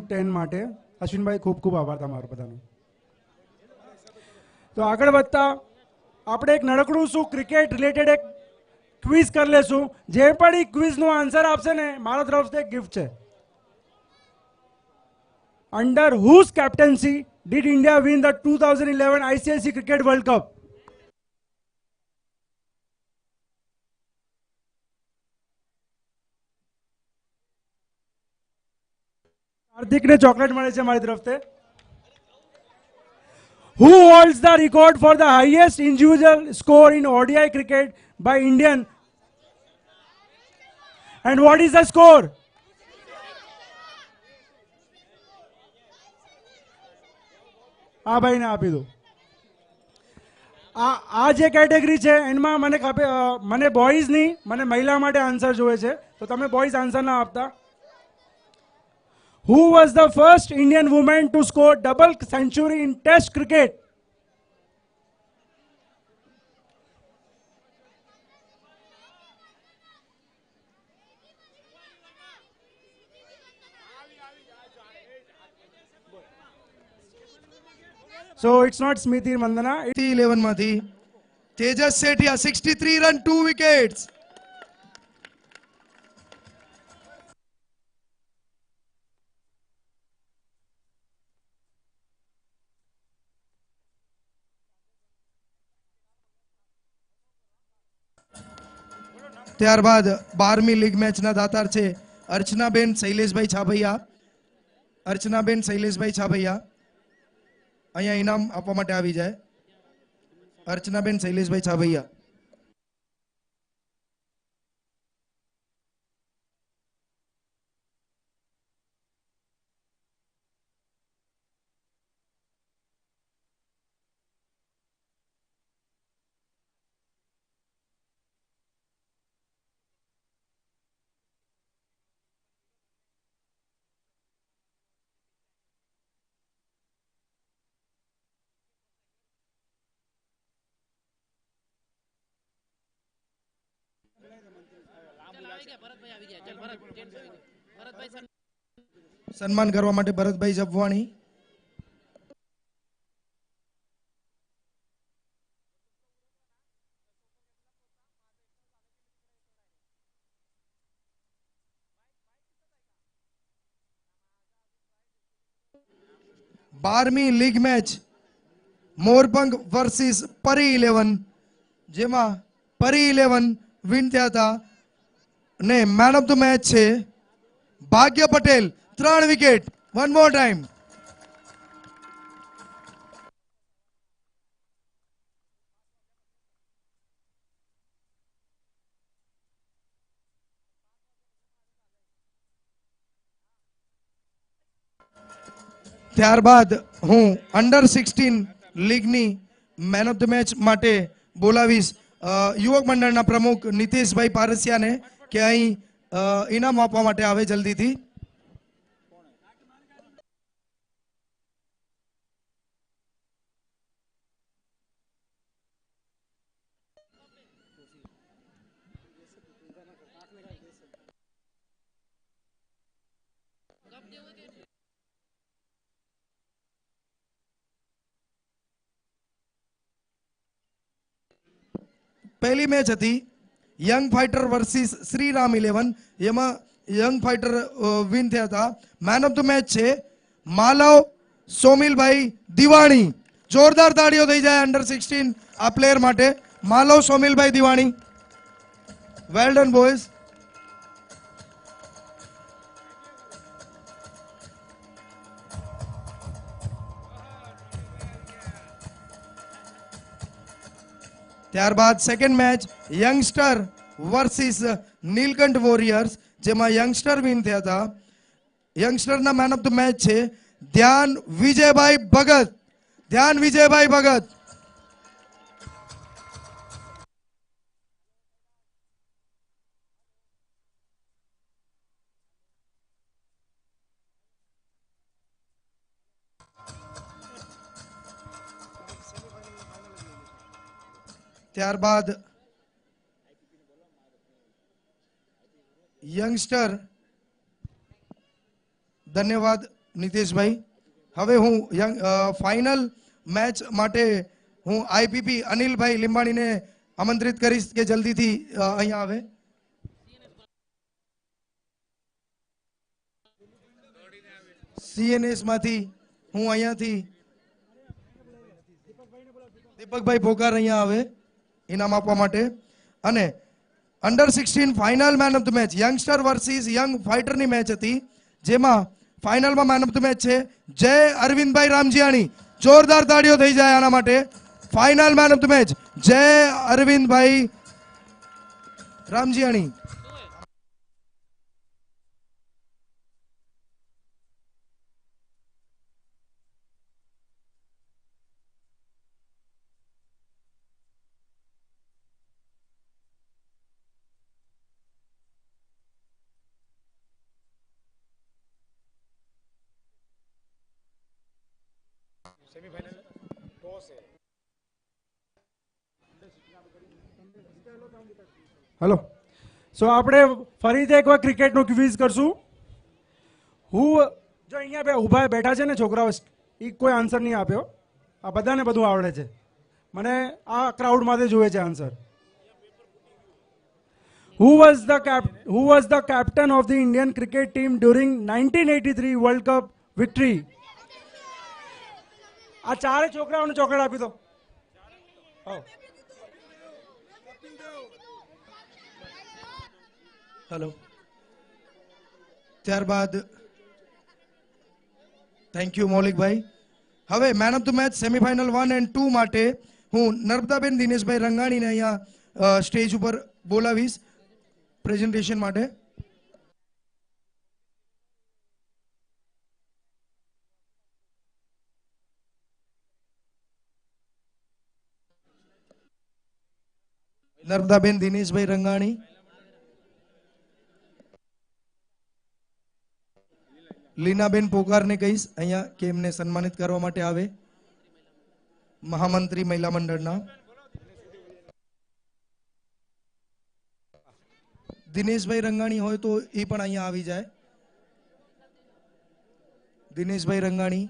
10 માટે અશ્વિનભાઈ ખૂબ ખૂબ આભાર તમારો બધાનો. તો આગળ વધતા આપણે એક નડકડું શું ક્રિકેટ રિલેટેડ એક ક્વિઝ કરી લેશું. જે પણ એ ક્વિઝનો આન્સર આપશે ને મારા તરફથી એક ગિફ્ટ છે. Under whose captaincy did India win the 2011 ICC cricket world cup? હાર્દિકને ચોકલેટ મળે છે મારી તરફથી. Who holds the record for the highest individual score in ODI cricket by Indian? And what is the score? આ ભાઈને આપી દો. આ જે કેટેગરી છે એમાં મને બોયઝ નહીં, મને મહિલા માટે આન્સર જોઈએ છે. તો તમે બોયઝ આન્સર ના આપતા. Who was the first Indian woman to score double century in Test cricket? So it's not Smriti Mandhana. 11 માંથી તેજસ સેઠિયા 63 રન 2 વિકેટ્સ. ત્યારબાદ 12મી લીગ મેચના દાતાર છે અર્ચનાબેન શૈલેષભાઈ છાભૈયા. અર્ચનાબેન શૈલેષભાઈ છાભૈયા અહીંયા ઇનામ આપવા માટે આવી જાય. અર્ચનાબેન શૈલેષભાઈ છાભૈયા. સન્માન કરવા માટે ભરતભાઈ જપવાણી. બારમી લીગ મેચ મોરપંખ વર્સિસ પરી 11, જેમાં પરી 11 વિન થયા હતા ને મેન ઓફ ધ મેચ છે Bhagya Patel 3 wicket. One more time. ત્યારબાદ હું અંડર 16 લીગની મેન ઓફ ધ મેચ માટે બોલાવીશ યુવક મંડળના પ્રમુખ નીતેશભાઈ પારસિયાને કે અહીં ઇનામ આપવા માટે આવે જલ્દીથી. પહેલી મેચ હતી યંગ ફાઇટર વર્સિસ શ્રીરામ 11, એમાં યંગ ફાઇટર વિન થયા હતા. મેન ઓફ ધ મેચ છે માલવ સોમિલભાઈ દિવાણી. જોરદાર તાળીઓ થઈ જાય અંડર 16 આ પ્લેયર માટે. Malav Somilbhai Diwani. Well done boys. ત્યારબાદ second match youngster versus Neelkanth warriors, જેમાં યંગસ્ટર વિન થયા હતા. યંગસ્ટરના મેન ઓફ ધ મેચ છે ધ્યાન વિજયભાઈ ભગત. ધ્યાન વિજયભાઈ ભગત. ત્યારબાદ યંગસ્ટર, ધન્યવાદ નિતેશભાઈ. હવે હું ફાઇનલ મેચ માટે હું આઈપીપી અનિલભાઈ લીંબાણીને આમંત્રિત કરીશ કે જલ્દીથી અહીંયા આવે. સીએનએસ માંથી હું અહીંયાથી દીપકભાઈ પોકાર અહીંયા આવે ઇનામ આપવા માટે. અને under 16 final man of the match youngster versus young ફાઇટરની મેચ હતી, જેમાં ફાઇનલમાં મેન ઓફ ધ મેચ છે જય અરવિંદભાઈ રામજીયાણી. જોરદાર તાળીઓ થઈ જાય આના માટે. Final man of the match જય અરવિંદભાઈ રામજીયાણી. હલો, સો આપણે ફરીથી એકવાર ક્રિકેટનું ક્વિઝ કરશું. હું જો અહીંયા બે ઊભા બેઠા છે ને છોકરાઓ, એ કોઈ આન્સર નહીં આપ્યો. આ બધાને બધું આવડે છે. મને આ ક્રાઉડમાંથી જોઈએ છે answer. Who was the captain of the Indian cricket team during 1983 World Cup victory? આ ચારે છોકરાઓને ચોકલેટ આપી દો. હેલો. ત્યારબાદ થેન્ક યુ મૌલિકભાઈ. હવે main of the match semifinal 1 અને 2 માટે હું નર્મદાબેન દિનેશભાઈ રંગાણીને અહીંયા સ્ટેજ ઉપર બોલાવીશ પ્રેઝન્ટેશન માટે. નર્મદાબેન દિનેશભાઈ રંગાણી. લીનાબેન પોકારને કહીશ અહીંયા કે એમને સન્માનિત કરવા માટે આવે, મહામંત્રી મહિલા મંડળના. દિનેશભાઈ રંગાણી હોય તો એ પણ અહીંયા આવી જાય. દિનેશભાઈ રંગાણી.